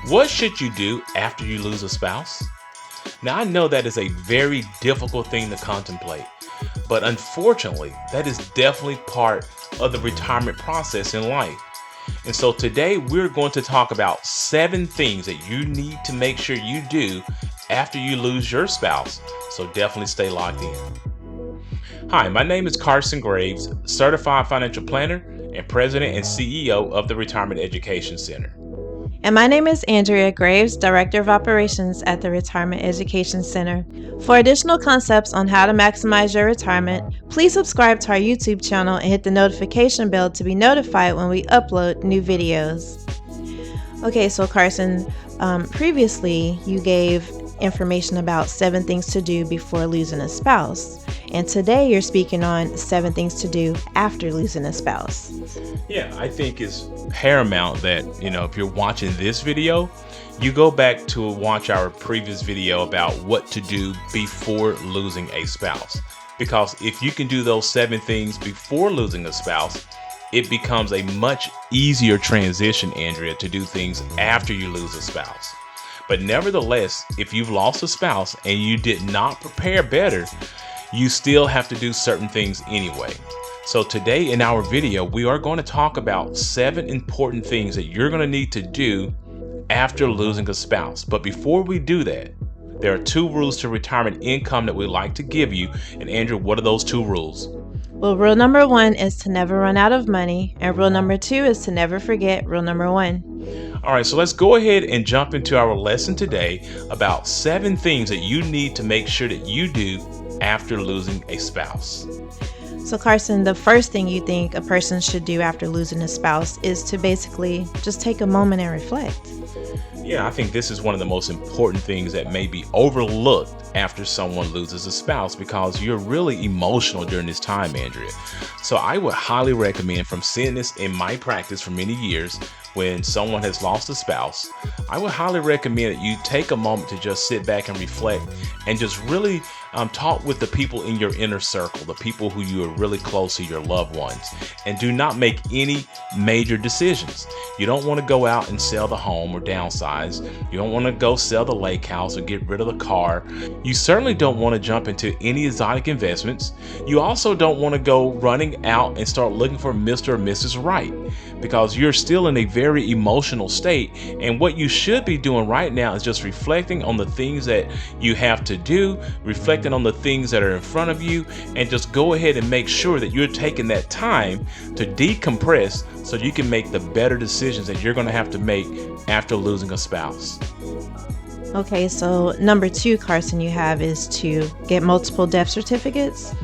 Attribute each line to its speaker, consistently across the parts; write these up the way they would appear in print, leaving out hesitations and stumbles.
Speaker 1: What should you do after you lose a spouse? Now, I know that is a very difficult thing to contemplate, but unfortunately, that is definitely part of the retirement process in life. And so today we're going to talk about 7 things that you need to make sure you do after you lose your spouse. So definitely stay locked in. Hi, my name is Carson Graves, Certified Financial Planner and President and CEO of the Retirement Education Center.
Speaker 2: And my name is Andrea Graves, Director of Operations at the Retirement Education Center. For additional concepts on how to maximize your retirement, please subscribe to our YouTube channel and hit the notification bell to be notified when we upload new videos. Okay, so Carson, previously you gave information about 7 things to do before losing a spouse. And today you're speaking on 7 things to do after losing a spouse.
Speaker 1: Yeah, I think it's paramount that, if you're watching this video, you go back to watch our previous video about what to do before losing a spouse. Because if you can do those 7 things before losing a spouse, it becomes a much easier transition, Andrea, to do things after you lose a spouse. But nevertheless, if you've lost a spouse and you did not prepare better, you still have to do certain things anyway. So today in our video, we are going to talk about 7 important things that you're going to need to do after losing a spouse. But before we do that, there are 2 rules to retirement income that we'd like to give you. And Andrew, what are those 2 rules?
Speaker 2: Well, rule number 1 is to never run out of money. And rule number 2 is to never forget rule number 1.
Speaker 1: All right, so let's go ahead and jump into our lesson today about 7 things that you need to make sure that you do after losing a spouse.
Speaker 2: So Carson, the first thing you think a person should do after losing a spouse is to basically just take a moment and reflect.
Speaker 1: Yeah, I think this is one of the most important things that may be overlooked after someone loses a spouse, because you're really emotional during this time, Andrea. So I would highly recommend, from seeing this in my practice for many years, when someone has lost a spouse, I would highly recommend that you take a moment to just sit back and reflect and just really talk with the people in your inner circle, the people who you are really close to, your loved ones, and do not make any major decisions. You don't want to go out and sell the home or downsize. You don't want to go sell the lake house or get rid of the car. You certainly don't want to jump into any exotic investments. You also don't want to go running out and start looking for Mr. or Mrs. Right, because you're still in a very emotional state. And what you should be doing right now is just reflecting on the things that you have to do, reflecting on the things that are in front of you, and just go ahead and make sure that you're taking that time to decompress so you can make the better decisions that you're going to have to make after losing a spouse.
Speaker 2: Okay, so number 2, Carson, you have is to get multiple death certificates.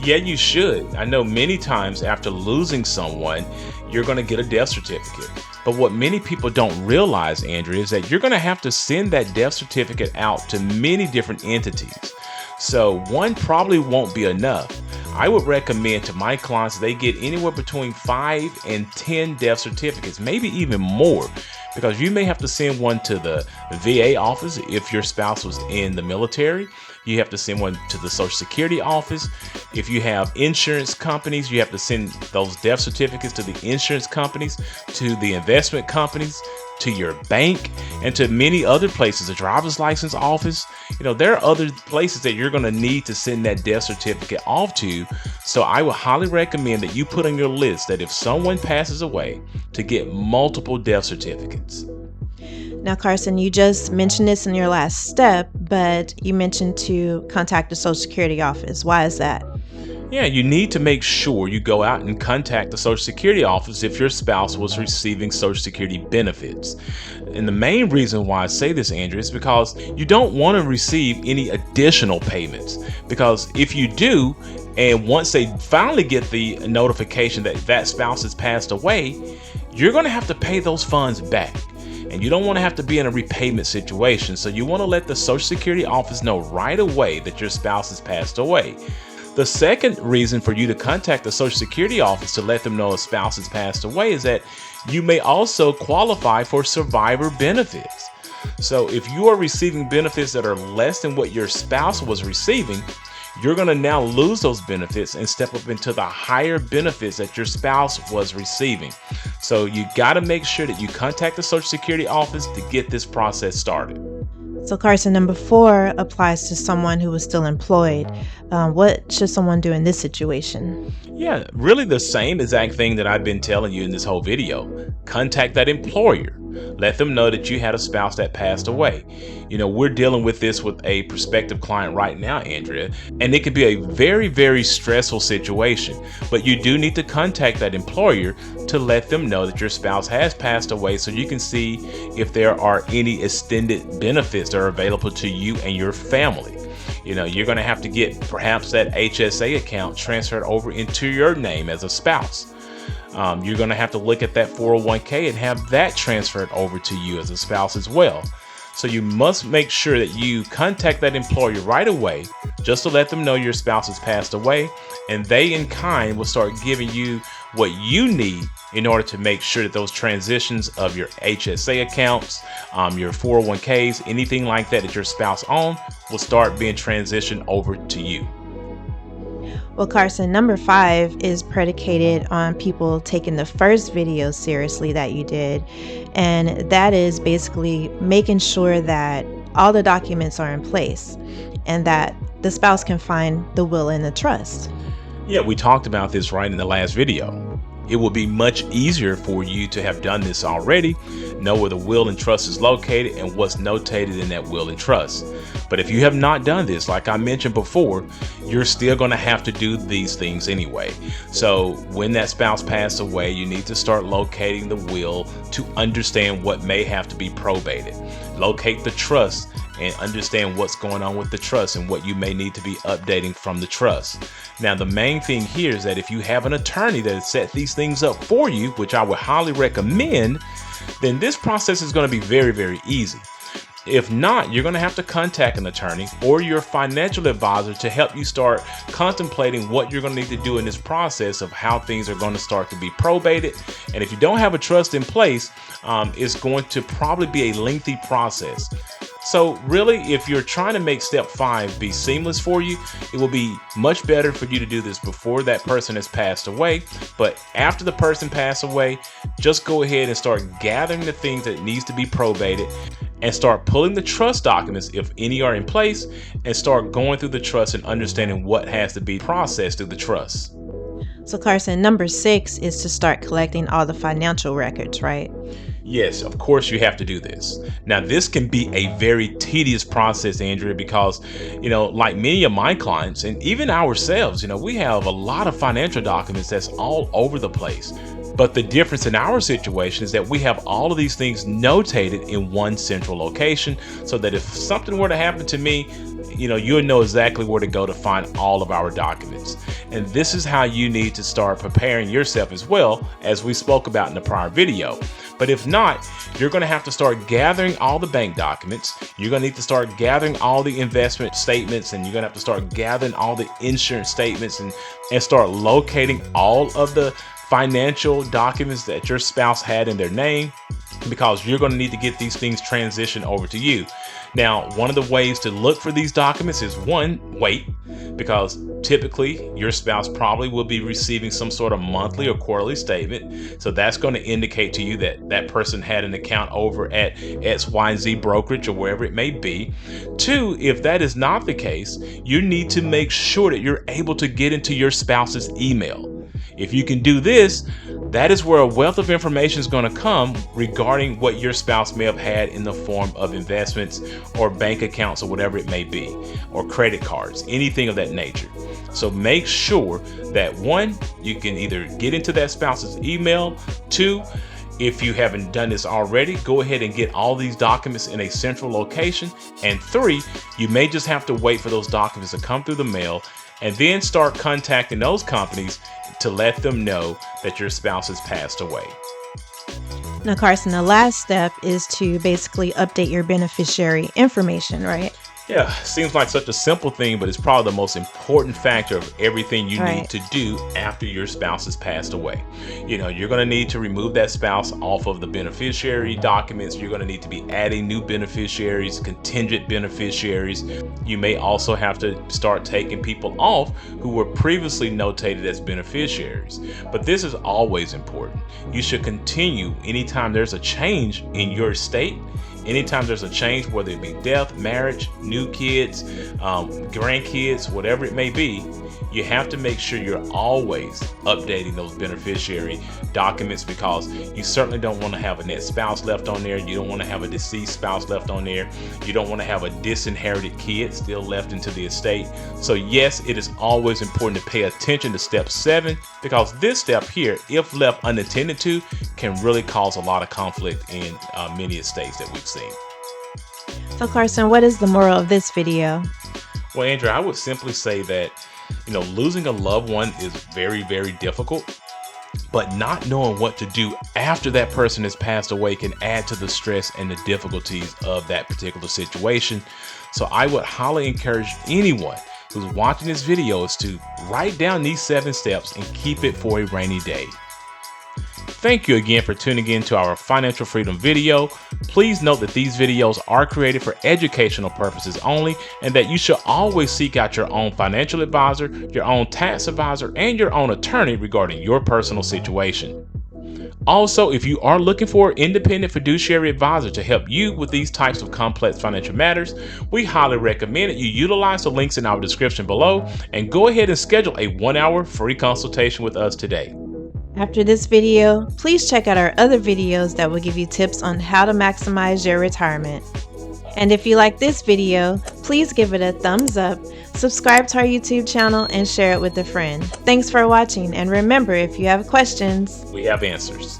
Speaker 1: Yeah, you should. I know many times after losing someone, you're going to get a death certificate. But what many people don't realize, Andrea, is that you're going to have to send that death certificate out to many different entities. So one probably won't be enough. I would recommend to my clients they get anywhere between 5 and 10 death certificates, maybe even more, because you may have to send one to the VA office if your spouse was in the military. You have to send one to the Social Security office. If you have insurance companies, you have to send those death certificates to the insurance companies, to the investment companies, to your bank, and to many other places, the driver's license office. There are other places that you're going to need to send that death certificate off to. So I would highly recommend that you put on your list that if someone passes away, to get multiple death certificates.
Speaker 2: Now, Carson, you just mentioned this in your last step, but you mentioned to contact the Social Security office. Why is that?
Speaker 1: Yeah, you need to make sure you go out and contact the Social Security office if your spouse was receiving Social Security benefits. And the main reason why I say this, Andrew, is because you don't want to receive any additional payments. Because if you do, and once they finally get the notification that that spouse has passed away, you're going to have to pay those funds back. And you don't want to have to be in a repayment situation. So you want to let the Social Security office know right away that your spouse has passed away. The second reason for you to contact the Social Security office to let them know a spouse has passed away is that you may also qualify for survivor benefits. So if you are receiving benefits that are less than what your spouse was receiving, you're going to now lose those benefits and step up into the higher benefits that your spouse was receiving. So you got to make sure that you contact the Social Security office to get this process started.
Speaker 2: So, Carson, number 4 applies to someone who is still employed. What should someone do in this situation?
Speaker 1: Yeah, really the same exact thing that I've been telling you in this whole video. Contact that employer. Let them know that you had a spouse that passed away. We're dealing with this with a prospective client right now, Andrea, and it can be a very, very stressful situation. But you do need to contact that employer to let them know that your spouse has passed away so you can see if there are any extended benefits that are available to you and your family. You're going to have to get perhaps that HSA account transferred over into your name as a spouse. You're going to have to look at that 401k and have that transferred over to you as a spouse as well. So you must make sure that you contact that employer right away just to let them know your spouse has passed away, and they in kind will start giving you what you need in order to make sure that those transitions of your HSA accounts, your 401ks, anything like that your spouse owns will start being transitioned over to you.
Speaker 2: Well, Carson, number 5 is predicated on people taking the first video seriously that you did. And that is basically making sure that all the documents are in place and that the spouse can find the will and the trust.
Speaker 1: Yeah, we talked about this right in the last video. It will be much easier for you to have done this already, know where the will and trust is located and what's notated in that will and trust. But if you have not done this, like I mentioned before, you're still going to have to do these things anyway. So when that spouse passed away, you need to start locating the will to understand what may have to be probated. Locate the trust and understand what's going on with the trust and what you may need to be updating from the trust. Now, the main thing here is that if you have an attorney that has set these things up for you, which I would highly recommend, then this process is going to be very, very easy. If not, you're going to have to contact an attorney or your financial advisor to help you start contemplating what you're going to need to do in this process of how things are going to start to be probated. And if you don't have a trust in place, it's going to probably be a lengthy process. So really, if you're trying to make step 5 be seamless for you, it will be much better for you to do this before that person has passed away. But after the person passed away, just go ahead and start gathering the things that needs to be probated and start pulling the trust documents, if any are in place, and start going through the trust and understanding what has to be processed through the trust.
Speaker 2: So, Carson, number 6 is to start collecting all the financial records, right?
Speaker 1: Yes, of course you have to do this. Now, this can be a very tedious process, Andrea, because, like many of my clients and even ourselves, we have a lot of financial documents that's all over the place. But the difference in our situation is that we have all of these things notated in one central location so that if something were to happen to me, you'll know exactly where to go to find all of our documents. And this is how you need to start preparing yourself as well, as we spoke about in the prior video. But if not, you're going to have to start gathering all the bank documents. You're going to need to start gathering all the investment statements, and you're going to have to start gathering all the insurance statements and start locating all of the financial documents that your spouse had in their name, because you're going to need to get these things transitioned over to you. Now, one of the ways to look for these documents is wait, because typically your spouse probably will be receiving some sort of monthly or quarterly statement. So that's going to indicate to you that that person had an account over at XYZ brokerage or wherever it may be. 2, if that is not the case, you need to make sure that you're able to get into your spouse's email. If you can do this, that is where a wealth of information is going to come regarding what your spouse may have had in the form of investments or bank accounts or whatever it may be, or credit cards, anything of that nature. So make sure that 1, you can either get into that spouse's email. 2, if you haven't done this already, go ahead and get all these documents in a central location. And 3, you may just have to wait for those documents to come through the mail and then start contacting those companies to let them know that your spouse has passed away.
Speaker 2: Now, Carson, the last step is to basically update your beneficiary information, right?
Speaker 1: Yeah, seems like such a simple thing, but it's probably the most important factor of everything you need
Speaker 2: Right.
Speaker 1: to do after your spouse has passed away. You're going to need to remove that spouse off of the beneficiary documents. You're going to need to be adding new beneficiaries, contingent beneficiaries. You may also have to start taking people off who were previously notated as beneficiaries. But this is always important. You should continue anytime there's a change in your estate. Anytime there's a change, whether it be death, marriage, new kids, grandkids, whatever it may be, you have to make sure you're always updating those beneficiary documents, because you certainly don't want to have a net spouse left on there. You don't want to have a deceased spouse left on there. You don't want to have a disinherited kid still left into the estate. So yes, it is always important to pay attention to step 7, because this step here, if left unattended to, can really cause a lot of conflict in many estates that we've seen.
Speaker 2: So Carson, what is the moral of this video?
Speaker 1: Well, Andrew, I would simply say that, losing a loved one is very, very difficult, but not knowing what to do after that person has passed away can add to the stress and the difficulties of that particular situation. So I would highly encourage anyone who's watching this video is to write down these 7 steps and keep it for a rainy day. Thank you again for tuning in to our financial freedom video. Please note that these videos are created for educational purposes only, and that you should always seek out your own financial advisor, your own tax advisor, and your own attorney regarding your personal situation. Also, if you are looking for an independent fiduciary advisor to help you with these types of complex financial matters, we highly recommend that you utilize the links in our description below and go ahead and schedule a 1-hour free consultation with us today.
Speaker 2: After this video, please check out our other videos that will give you tips on how to maximize your retirement. And if you like this video, please give it a thumbs up, subscribe to our YouTube channel, and share it with a friend. Thanks for watching, and remember, if you have questions,
Speaker 1: we have answers.